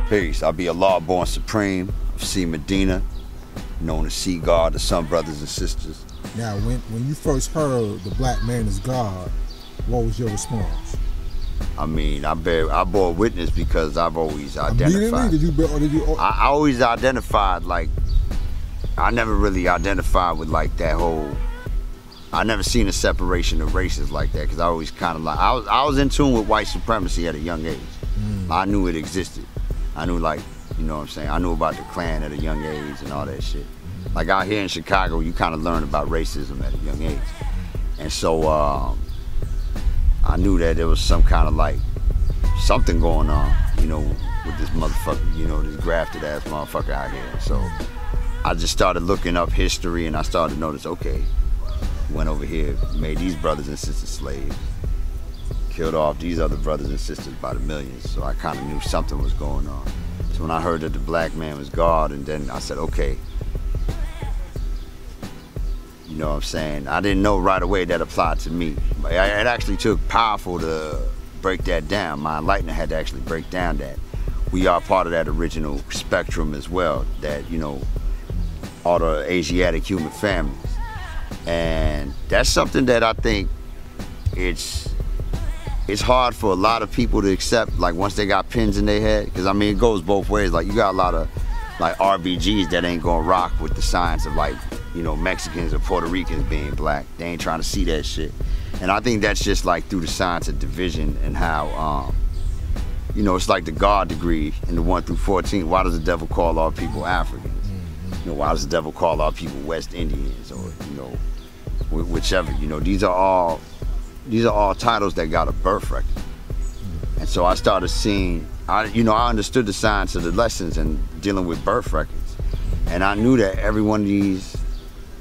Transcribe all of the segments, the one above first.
Peace. I'll be Allah born supreme of C Medina, known as C God, the Sun Brothers and Sisters. Now, when you first heard the black man is God, what was your response? I mean, I bore witness because I've always identified. I always identified, like, I never really identified with like that whole, I never seen a separation of races like that, because I always kind of like, I was in tune with white supremacy at a young age. I knew it existed. I knew, like, you know what I'm saying, I knew about the Klan at a young age and all that shit. Like out here in Chicago, you kind of learn about racism at a young age. And so I knew that there was some kind of like, something going on, you know, with this motherfucker, you know, this grafted ass motherfucker out here. So I just started looking up history, and I started to notice, okay, went over here, made these brothers and sisters slaves, killed off these other brothers and sisters by the millions. So I kind of knew something was going on. So when I heard that the black man was God, and then I said, okay, you know what I'm saying? I didn't know right away that applied to me. It actually took powerful to break that down. My enlightenment had to actually break down that we are part of that original spectrum as well, that, you know, all the Asiatic human families. And that's something that I think it's hard for a lot of people to accept, like once they got pins in their head, because I mean it goes both ways. Like you got a lot of like RBGs that ain't gonna rock with the science of, like, you know, Mexicans or Puerto Ricans being black. They ain't trying to see that shit. And I think that's just like through the science of division and how, you know, it's like the God degree in the 1 through 14. Why does the devil call all people Africans? You know, why does the devil call all people West Indians, or, you know, whichever? You know, these are all titles that got a birth record. And so I started seeing, you know, I understood the science of the lessons and dealing with birth records. And I knew that every one of these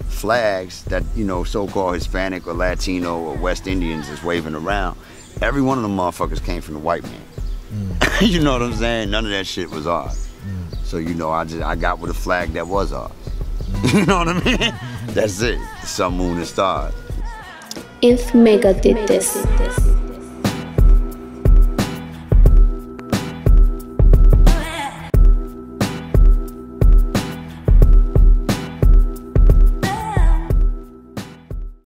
flags that, you know, so-called Hispanic or Latino or West Indians is waving around, every one of them motherfuckers came from the white man. You know what I'm saying? None of that shit was ours. So, you know, I got with a flag that was ours. You know what I mean? That's it. The sun, moon, and stars. If Mecca did this.